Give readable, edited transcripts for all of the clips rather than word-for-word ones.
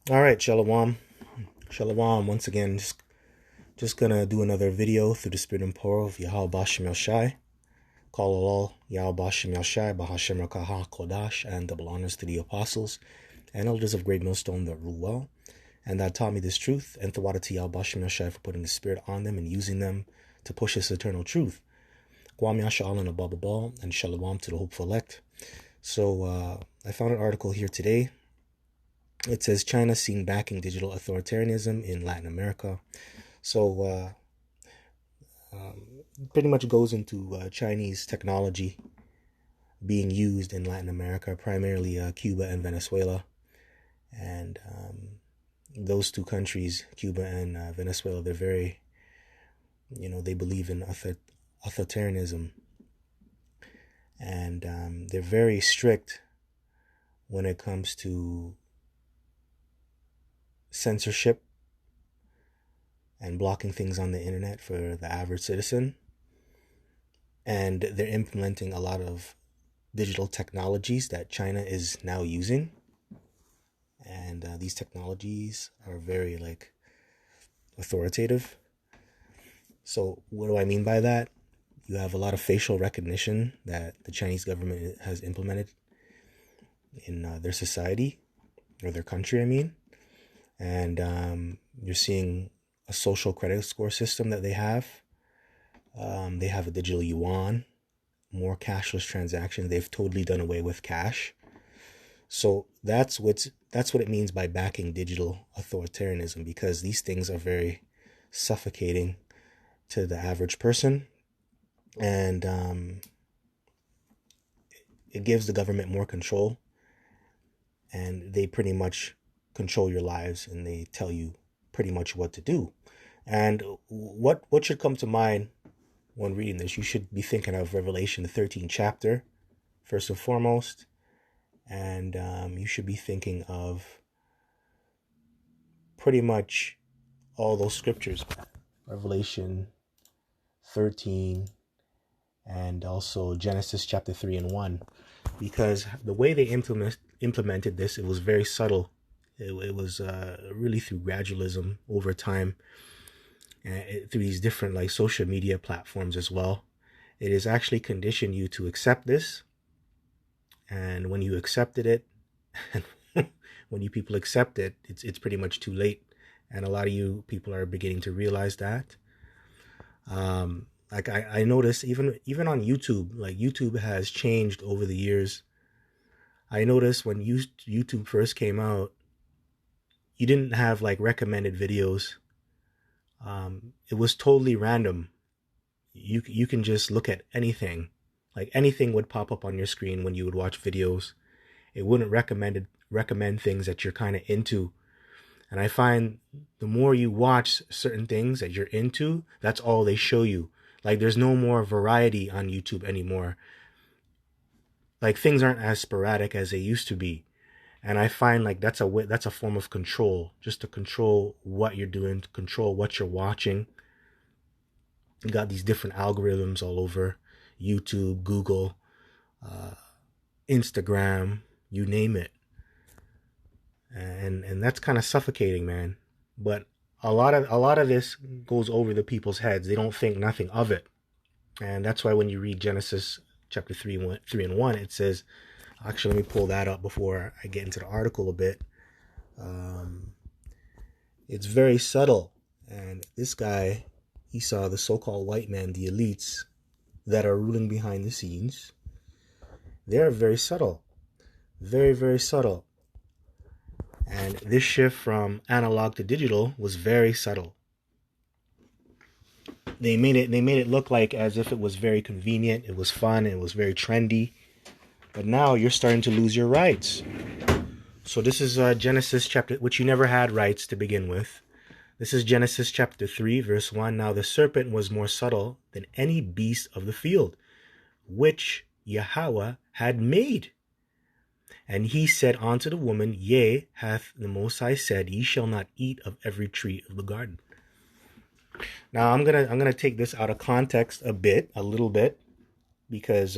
All right, Shalom. Shalom. Once again, just gonna do another video through the spirit and power of Yahweh Bashem Yashai. Call all Yahweh Bashem Yashai, Bahashem Rakaha Kodash, and double honors to the apostles and elders of Great Millstone that rule well, and that taught me this truth, and Thawada to Yahweh Bashem Yashai for putting the spirit on them and using them to push this eternal truth. Kwam Yasha'al and Ababa Ball, and Shalom to the hopeful elect. So, I found an article here today. It says China seen backing digital authoritarianism in Latin America. So pretty much goes into Chinese technology being used in Latin America, primarily Cuba and Venezuela. And those two countries, Cuba and Venezuela, they're very, they believe in authoritarianism. And they're very strict when it comes to censorship and blocking things on the internet for the average citizen. And they're implementing a lot of digital technologies that China is now using. And these technologies are very authoritative. So what do I mean by that? You have a lot of facial recognition that the Chinese government has implemented in their society, or their country, I mean. And you're seeing a social credit score system that they have. They have a digital yuan, more cashless transactions. They've totally done away with cash. So that's what it means by backing digital authoritarianism, because these things are very suffocating to the average person, and it gives the government more control, and they pretty much control your lives, and they tell you pretty much what to do. And what should come to mind when reading this? You should be thinking of Revelation, the 13th chapter, first and foremost. And you should be thinking of pretty much all those scriptures, Revelation 13, and also Genesis chapter 3 and 1, because the way they implemented this, it was very subtle. It was really through gradualism over time, and through these different social media platforms as well. It is actually conditioned you to accept this, and when you accepted it, when you people accept it, it's pretty much too late, and a lot of you people are beginning to realize that. I noticed even on YouTube, YouTube has changed over the years. I noticed when YouTube first came out, you didn't have recommended videos. It was totally random. You can just look at anything. Anything would pop up on your screen when you would watch videos. It wouldn't recommend things that you're kind of into. And I find the more you watch certain things that you're into, that's all they show you. There's no more variety on YouTube anymore. Things aren't as sporadic as they used to be. And I find that's a form of control, just to control what you're doing, to control what you're watching. You got these different algorithms all over YouTube, Google, Instagram, you name it. And that's kind of suffocating, man. But a lot of this goes over the people's heads. They don't think nothing of it. And that's why when you read Genesis chapter 3 and 1, it says, actually, let me pull that up before I get into the article a bit. It's very subtle. And this guy, he saw the so-called white man, the elites that are ruling behind the scenes. They're very subtle. Very, very subtle. And this shift from analog to digital was very subtle. They made it look like as if it was very convenient, it was fun, it was very trendy. But now you're starting to lose your rights. So this is Genesis chapter, which you never had rights to begin with. This is Genesis chapter 3, verse 1. Now the serpent was more subtle than any beast of the field, which Yahweh had made. And he said unto the woman, Yea, hath the Most High said, Ye shall not eat of every tree of the garden. Now I'm gonna take this out of context a little bit, because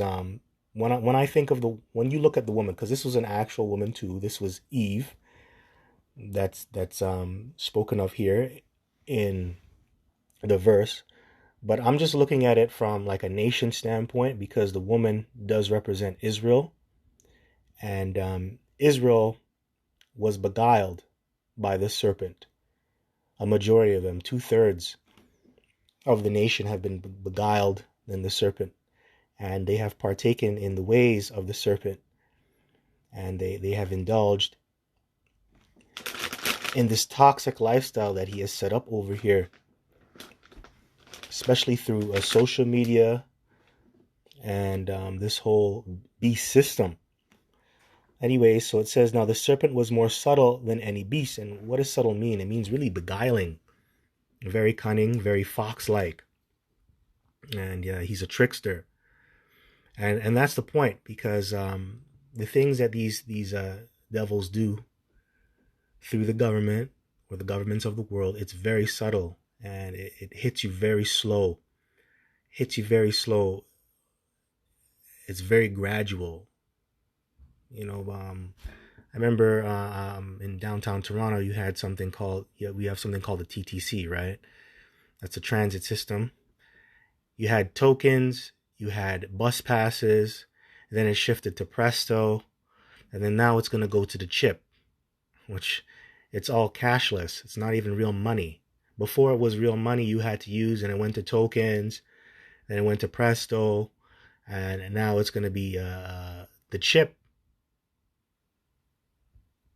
when I think of when you look at the woman, because this was an actual woman too. This was Eve. that's spoken of here in the verse. But I'm just looking at it from like a nation standpoint, because the woman does represent Israel, and Israel was beguiled by the serpent. A majority of them, 2/3 of the nation, have been beguiled in the serpent, and they have partaken in the ways of the serpent, and they have indulged in this toxic lifestyle that he has set up over here, especially through social media and this whole beast system. Anyway, so it says, now the serpent was more subtle than any beast. And what does subtle mean? It means really beguiling, very cunning, very fox-like. And he's a trickster. And that's the point, because the things that these devils do through the government or the governments of the world, it's very subtle, and it hits you very slow. Hits you very slow. It's very gradual. I remember in downtown Toronto, we have something called the TTC, right? That's a transit system. You had tokens, you had bus passes, then it shifted to Presto, and then now it's going to go to the chip, which it's all cashless. It's not even real money. Before it was real money you had to use, and it went to tokens, then it went to Presto, and now it's going to be the chip,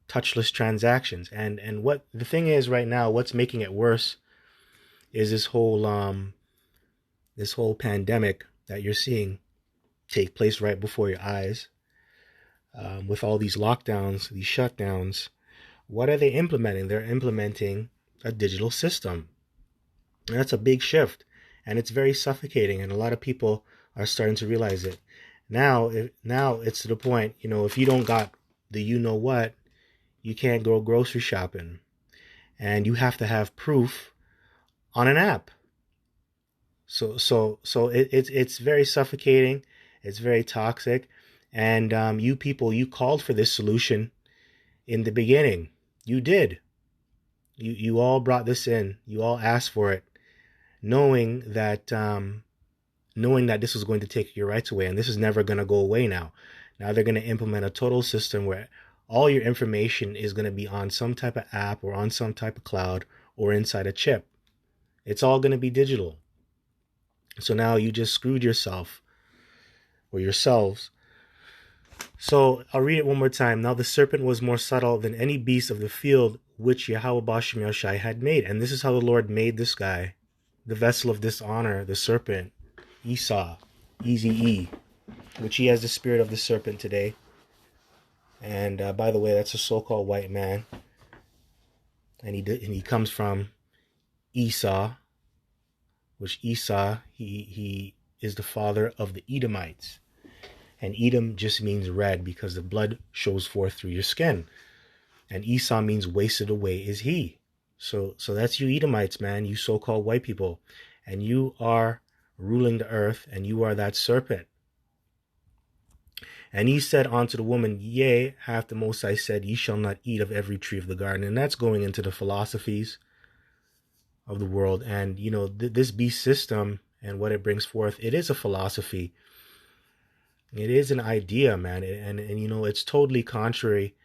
touchless transactions. And what the thing is right now, what's making it worse is this whole pandemic that you're seeing take place right before your eyes, with all these lockdowns, these shutdowns. What are they implementing? They're implementing a digital system. And that's a big shift, and it's very suffocating, and a lot of people are starting to realize it. Now it's to the point, if you don't got the what, you can't go grocery shopping, and you have to have proof on an app. So it's very suffocating. It's very toxic, and you people, you called for this solution in the beginning. You did. You all brought this in. You all asked for it, knowing that this was going to take your rights away, and this is never going to go away now. Now they're going to implement a total system where all your information is going to be on some type of app or on some type of cloud or inside a chip. It's all going to be digital. So now you just screwed yourself or yourselves. So I'll read it one more time. Now the serpent was more subtle than any beast of the field which Yahweh Bashem Yahushai had made. And this is how the Lord made this guy, the vessel of dishonor, the serpent, Esau, Easy-E, which he has the spirit of the serpent today. And by the way, that's a so-called white man, and he comes from Esau, which Esau, he is the father of the Edomites, and Edom just means red because the blood shows forth through your skin, and Esau means wasted away is he. So that's you Edomites, man, you so-called white people, and you are ruling the earth, and you are that serpent. And he said unto the woman, yea, hath the Most High said, ye shall not eat of every tree of the garden. And that's going into the philosophies of the world. And, this beast system and what it brings forth, it is a philosophy. It is an idea, man. And it's totally contrary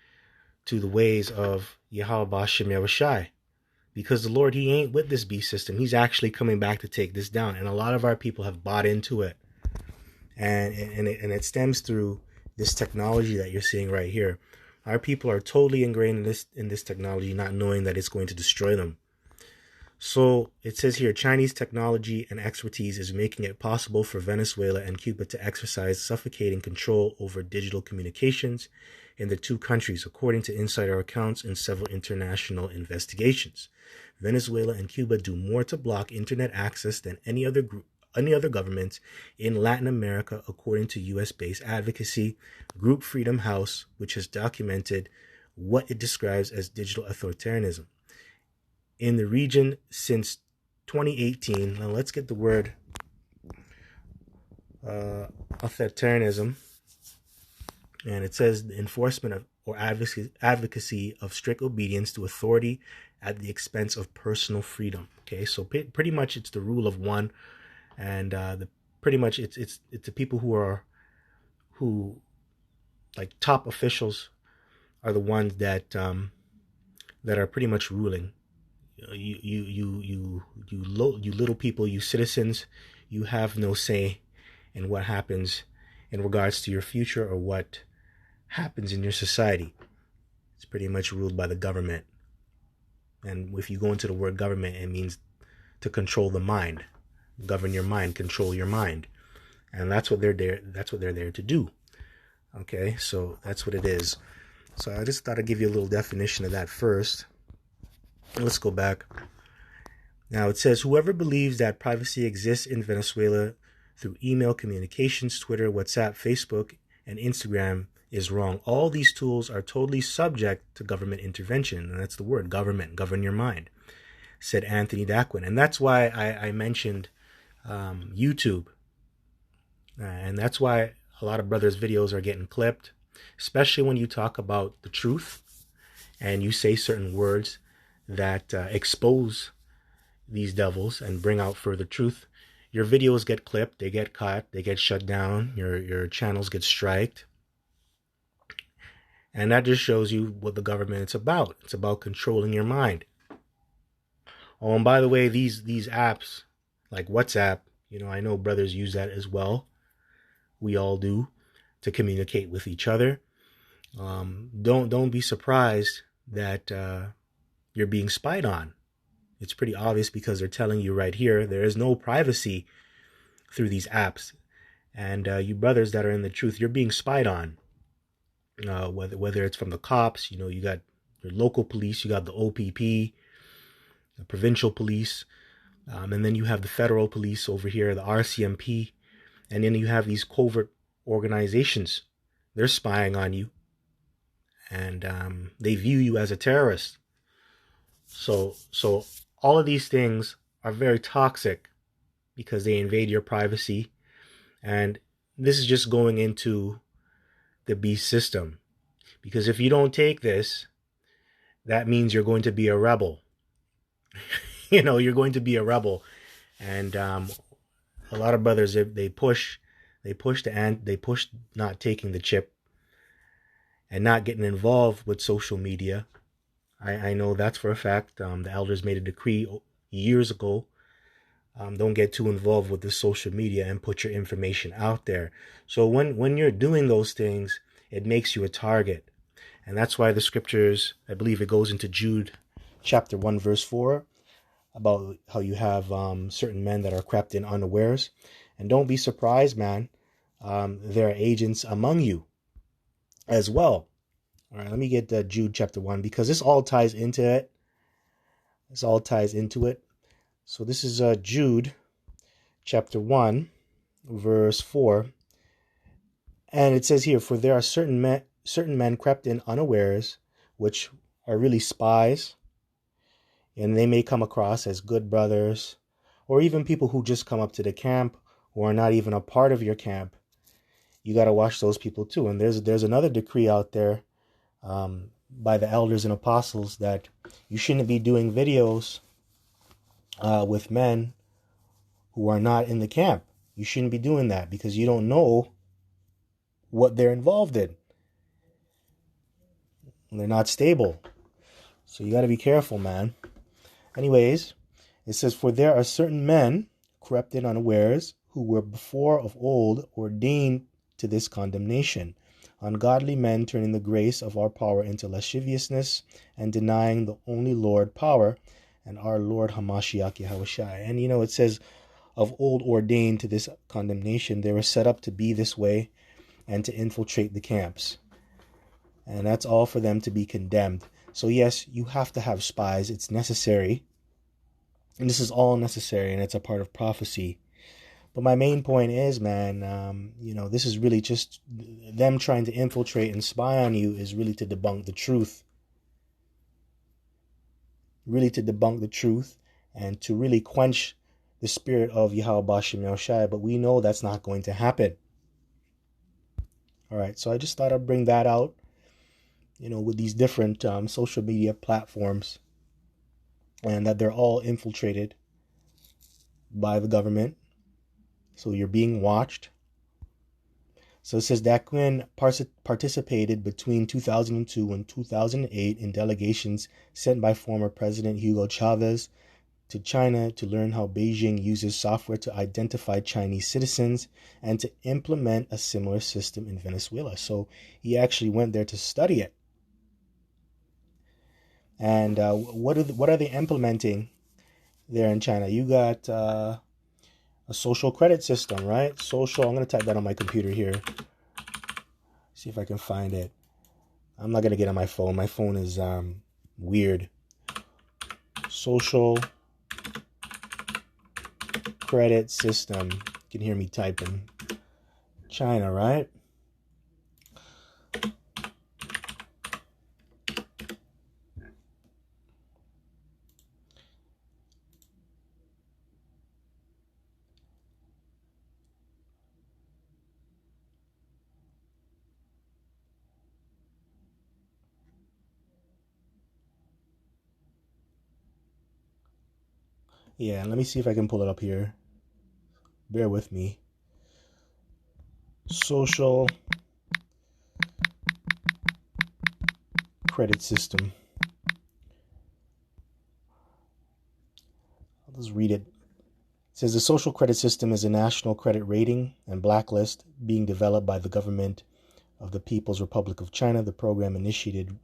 to the ways of Yahweh Bashem Yahushai. Because the Lord, he ain't with this beast system. He's actually coming back to take this down. And a lot of our people have bought into it. And it stems through this technology that you're seeing right here. Our people are totally ingrained in this technology, not knowing that it's going to destroy them. So it says here, Chinese technology and expertise is making it possible for Venezuela and Cuba to exercise suffocating control over digital communications in the two countries, according to insider accounts and several international investigations. Venezuela and Cuba do more to block internet access than any other government in Latin America, according to U.S.-based advocacy group Freedom House, which has documented what it describes as digital authoritarianism in the region since 2018. Now let's get the word authoritarianism. And it says the enforcement of or advocacy of strict obedience to authority at the expense of personal freedom. Okay, so pretty much it's the rule of one, and pretty much it's the people who like top officials are the ones that that are pretty much ruling. You little people, you citizens, you have no say in what happens in regards to your future or what happens in your society. It's pretty much ruled by the government. And if you go into the word government, it means to control the mind, govern your mind, control your mind. And that's what they're there to do. Okay, so that's what it is. So I just thought I'd give you a little definition of that first. Let's go back. Now it says, whoever believes that privacy exists in Venezuela through email communications, Twitter, WhatsApp, Facebook, and Instagram is wrong. All these tools are totally subject to government intervention. And that's the word, government, govern your mind, said Anthony Daquin. And that's why I mentioned YouTube. And that's why a lot of brothers' videos are getting clipped, especially when you talk about the truth and you say certain words that expose these devils and bring out further truth. Your videos get clipped, they get cut, they get shut down, your channels get striked. And that just shows you what the government is about. It's about controlling your mind. Oh, and by the way, these apps like WhatsApp, I know brothers use that as well. We all do, to communicate with each other. Don't be surprised that you're being spied on. It's pretty obvious because they're telling you right here there is no privacy through these apps. And you brothers that are in the truth, you're being spied on. Whether it's from the cops, you got your local police, you got the OPP, the provincial police, and then you have the federal police over here, the RCMP, and then you have these covert organizations. They're spying on you, and they view you as a terrorist. So all of these things are very toxic because they invade your privacy, and this is just going into the beast system. Because if you don't take this, that means you're going to be a rebel. You're going to be a rebel, and a lot of brothers, they push not taking the chip and not getting involved with social media. I know that's for a fact. The elders made a decree years ago. Don't get too involved with the social media and put your information out there. So when you're doing those things, it makes you a target. And that's why the scriptures, I believe it goes into Jude chapter 1, verse 4, about how you have certain men that are crept in unawares. And don't be surprised, man. There are agents among you as well. All right, let me get Jude chapter 1, because this all ties into it. This all ties into it. So this is Jude chapter 1, verse 4. And it says here, for there are certain men crept in unawares, which are really spies. And they may come across as good brothers, or even people who just come up to the camp, who are not even a part of your camp. You got to watch those people too. And there's another decree out there by the elders and apostles that you shouldn't be doing videos with men who are not in the camp. You shouldn't be doing that because you don't know what they're involved in. They're not stable. So you got to be careful, man. Anyways, it says, for there are certain men crept in unawares, who were before of old ordained to this condemnation, ungodly men turning the grace of our power into lasciviousness and denying the only Lord power and our Lord Hamashiach Yahushai. And it says, of old ordained to this condemnation. They were set up to be this way and to infiltrate the camps. And that's all for them to be condemned. So yes, you have to have spies. It's necessary. And this is all necessary, and it's a part of prophecy. But my main point is, man, this is really just them trying to infiltrate and spy on you is really to debunk the truth. Really to debunk the truth and to really quench the spirit of Yahweh Bashem Yahushai. But we know that's not going to happen. All right, so I just thought I'd bring that out. with these different social media platforms, and that they're all infiltrated by the government. So you're being watched. So it says that Quinn participated between 2002 and 2008 in delegations sent by former President Hugo Chavez to China to learn how Beijing uses software to identify Chinese citizens and to implement a similar system in Venezuela. So he actually went there to study it. And what are they implementing there in China? You got a social credit system, right? I'm going to type that on my computer here. See if I can find it. I'm not going to get on my phone. My phone is weird. Social credit system. You can hear me typing. China, right? Yeah, let me see if I can pull it up here. Bear with me. Social credit system. I'll just read it. It says the social credit system is a national credit rating and blacklist being developed by the government of the People's Republic of China. The program initiated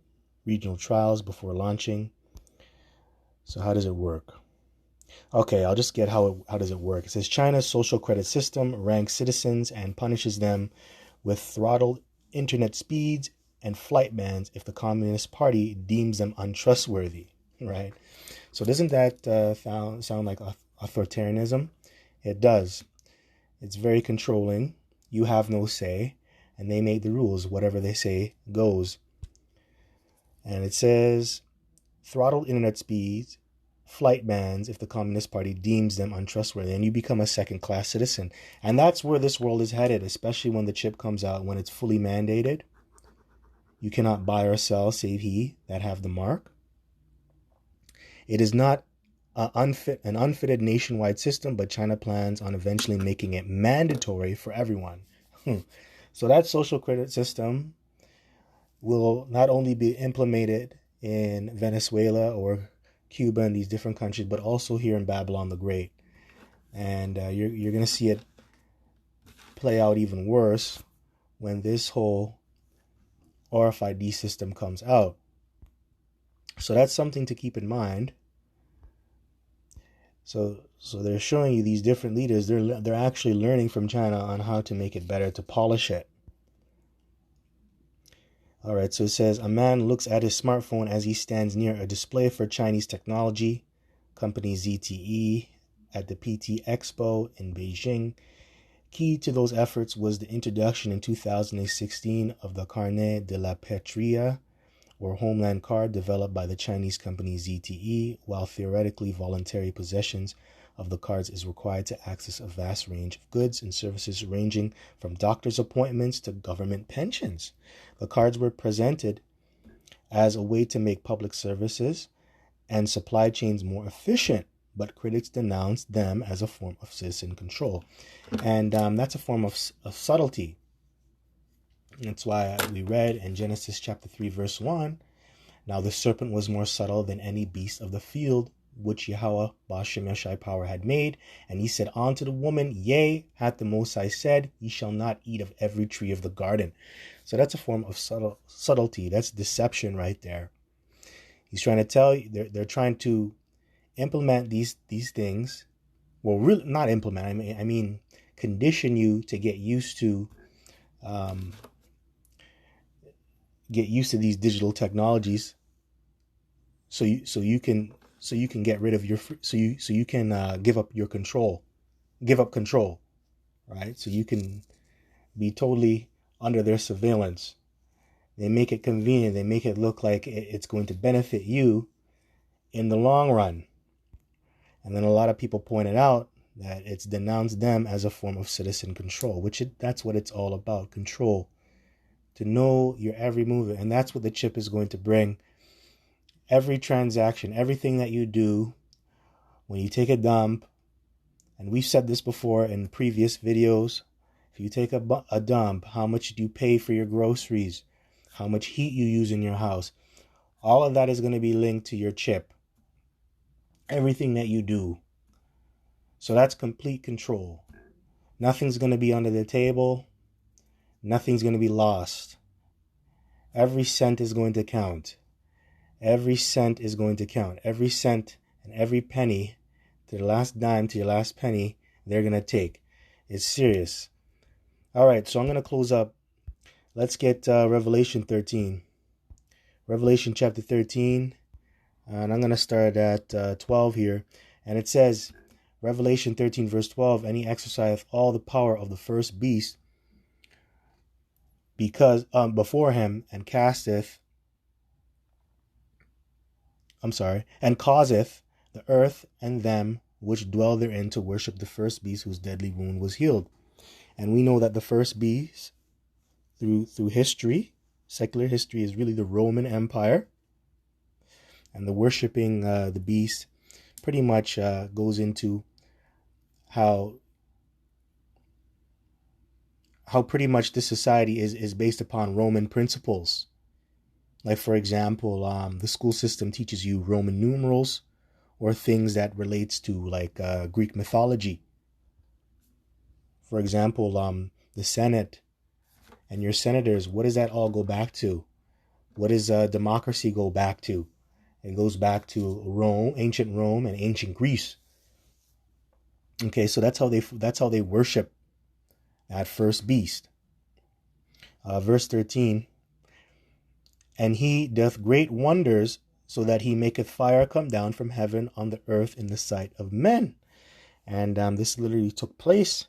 regional trials before launching. So how does it work? Okay, I'll just get how does it work. It says China's social credit system ranks citizens and punishes them with throttled internet speeds and flight bans if the Communist Party deems them untrustworthy, right? So doesn't that sound like authoritarianism? It does. It's very controlling. You have no say, and they make the rules. Whatever they say goes. And it says throttled internet speeds, flight bans if the Communist Party deems them untrustworthy, and you become a second-class citizen. And that's where this world is headed, especially when the chip comes out, when it's fully mandated. You cannot buy or sell save he that have the mark. It is not an unfitted nationwide system, but China plans on eventually making it mandatory for everyone. So that social credit system will not only be implemented in Venezuela or Cuba and these different countries, but also here in Babylon the Great. And you're going to see it play out even worse when this whole RFID system comes out. So that's something to keep in mind. So they're showing you these different leaders. They're actually learning from China on how to make it better, to polish it. All right, so it says, a man looks at his smartphone as he stands near a display for Chinese technology, company ZTE, at the PT Expo in Beijing. Key to those efforts was the introduction in 2016 of the Carnet de la Patria, or Homeland Card, developed by the Chinese company ZTE, while theoretically voluntary possessions of the cards is required to access a vast range of goods and services ranging from doctor's appointments to government pensions. The cards were presented as a way to make public services and supply chains more efficient, but critics denounced them as a form of citizen control. And that's a form of subtlety. That's why we read in Genesis chapter 3, verse 1, now the serpent was more subtle than any beast of the field, which Yahweh Ba'ashem Yashai power had made. And he said unto the woman, yea, hath the Most High said, ye shall not eat of every tree of the garden. So that's a form of subtlety. That's deception right there. He's trying to tell you, they're trying to implement these things. Well, really not implement. I mean, condition you to get used to these digital technologies, so you can get rid of your give up control, right? So you can be totally under their surveillance. They make it convenient. They make it look like it's going to benefit you in the long run. And then a lot of people pointed out that it's denounced them as a form of citizen control, that's what it's all about, control. to know your every movement. And that's what the chip is going to bring. Every transaction, everything that you do, when you take a dump, and we've said this before in previous videos, if you take a dump, how much do you pay for your groceries? How much heat you use in your house? All of that is going to be linked to your chip. Everything that you do. So that's complete control. Nothing's going to be under the table. Nothing's going to be lost. Every cent is going to count. Every cent is going to count. Every cent and every penny, to the last dime, to your last penny, they're going to take. It's serious. All right, so I'm going to close up. Let's get Revelation 13. Revelation chapter 13. And I'm going to start at 12 here. And it says, Revelation 13 verse 12, and he exerciseth all the power of the first beast because before him, and causeth the earth and them which dwell therein to worship the first beast whose deadly wound was healed. And we know that the first beast, through history, secular history, is really the Roman Empire. And the worshiping the beast pretty much goes into how pretty much this society is based upon Roman principles. Like, for example, the school system teaches you Roman numerals or things that relates to like Greek mythology. For example, the Senate and your senators, what does that all go back to? What does democracy go back to? It goes back to Rome, ancient Rome, and ancient Greece. Okay, so that's how they worship that first beast. Verse 13. And he doth great wonders, so that he maketh fire come down from heaven on the earth in the sight of men. And this literally took place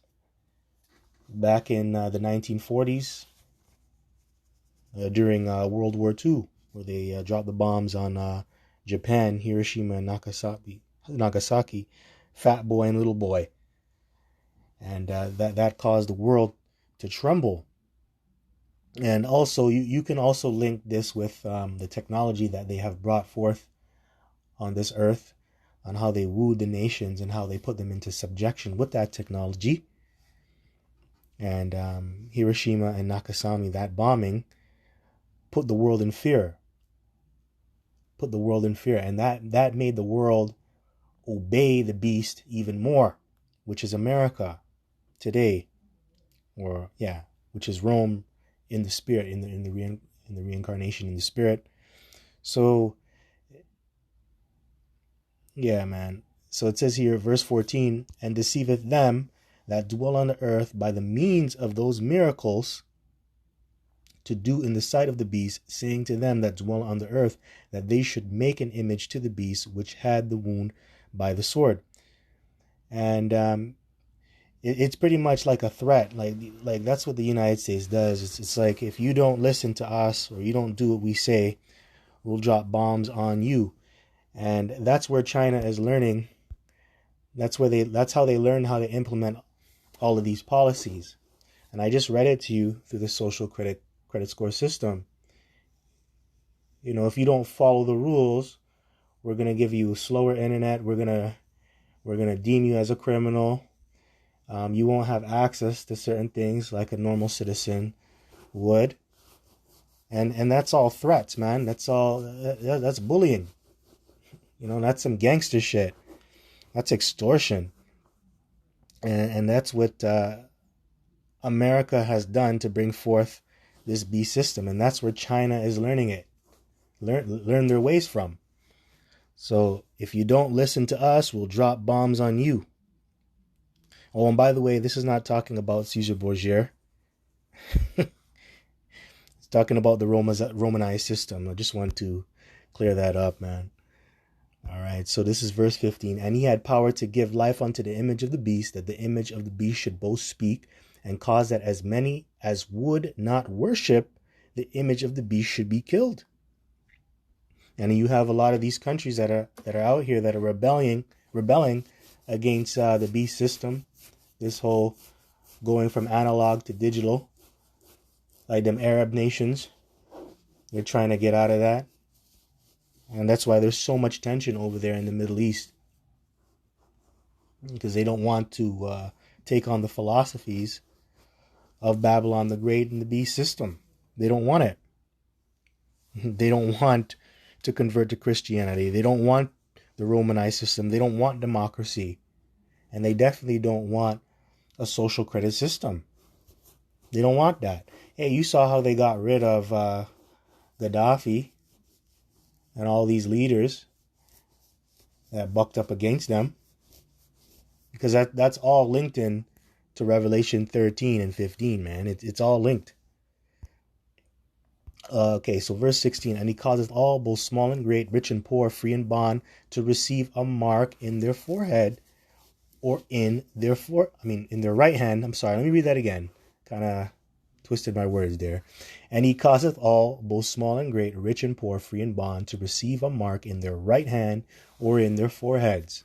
back in the 1940s during World War II, where they dropped the bombs on Japan, Hiroshima, and Nagasaki, fat boy and little boy. And that caused the world to tremble. And also, you can also link this with the technology that they have brought forth on this earth, on how they wooed the nations and how they put them into subjection with that technology. And Hiroshima and Nagasaki, that bombing, put the world in fear. And that made the world obey the beast even more, which is America today, which is Rome in the spirit, in the reincarnation in the spirit. So yeah, man. So it says here, verse 14, and deceiveth them that dwell on the earth by the means of those miracles to do in the sight of the beast, saying to them that dwell on the earth that they should make an image to the beast which had the wound by the sword. And it's pretty much like a threat. Like that's what the United States does. It's like, if you don't listen to us or you don't do what we say, we'll drop bombs on you. And that's where China is learning. That's how they learn how to implement all of these policies. And I just read it to you through the social credit score system. You know, if you don't follow the rules, we're gonna give you slower internet. We're gonna deem you as a criminal. You won't have access to certain things like a normal citizen would. And that's all threats, man. That's bullying. You know, that's some gangster shit. That's extortion. And that's what America has done to bring forth this beast system. And that's where China is learning it. Learn their ways from. So if you don't listen to us, we'll drop bombs on you. Oh, and by the way, this is not talking about Caesar Borgia. It's talking about the Romanized system. I just want to clear that up, man. All right, so this is verse 15. And he had power to give life unto the image of the beast, that the image of the beast should both speak, and cause that as many as would not worship the image of the beast should be killed. And you have a lot of these countries that are out here that are rebelling against the beast system. This whole going from analog to digital. like them Arab nations. They're trying to get out of that. And that's why there's so much tension over there in the Middle East. Because they don't want to take on the philosophies of Babylon the Great and the beast system. They don't want it. They don't want to convert to Christianity. They don't want the Romanized system. They don't want democracy. And they definitely don't want a social credit system. They don't want that. Hey, you saw how they got rid of Gaddafi and all these leaders that bucked up against them. Because that's all linked in to Revelation 13 and 15, man. It's all linked. Okay, so verse 16, and he causeth all, both small and great, rich and poor, free and bond, to receive a mark in their forehead, or in their right hand. I'm sorry, let me read that again. Kind of twisted my words there. And he causeth all, both small and great, rich and poor, free and bond, to receive a mark in their right hand, or in their foreheads,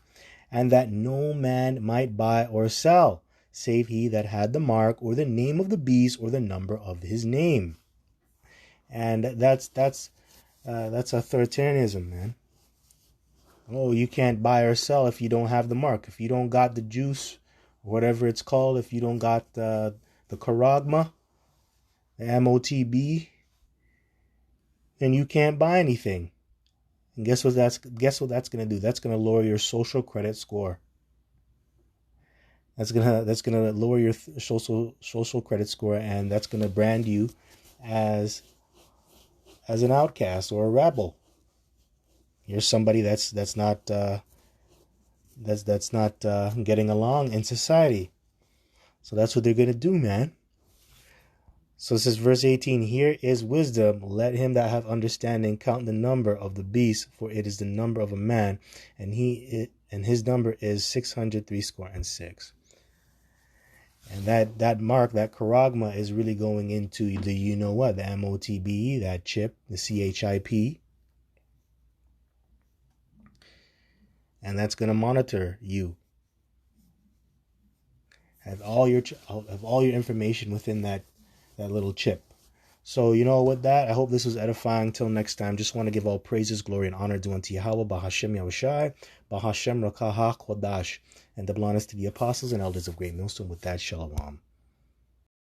and that no man might buy or sell, save he that had the mark, or the name of the beast, or the number of his name. And that's authoritarianism, man. Oh, you can't buy or sell if you don't have the mark. If you don't got the juice, or whatever it's called, if you don't got the charagma, the MOTB, then you can't buy anything. And guess what that's gonna do? That's gonna lower your social credit score. That's gonna lower your social credit score, and that's gonna brand you as an outcast or a rebel. You're somebody that's not getting along in society. So that's what they're gonna do, man. So it says, verse 18, here is wisdom. Let him that have understanding count the number of the beast, for it is the number of a man, and his number is 666. And that mark, that charagma, is really going into the the MOTB, that chip, the CHIP. And that's going to monitor you. Have all your information within that little chip. So, with that, I hope this was edifying. Until next time, just want to give all praises, glory, and honor due unto Yahweh, Bahashem Yahushai, Bahashem Rakaha Kodash, and double honors to the apostles and elders of Great Millstone. With that, Shalom.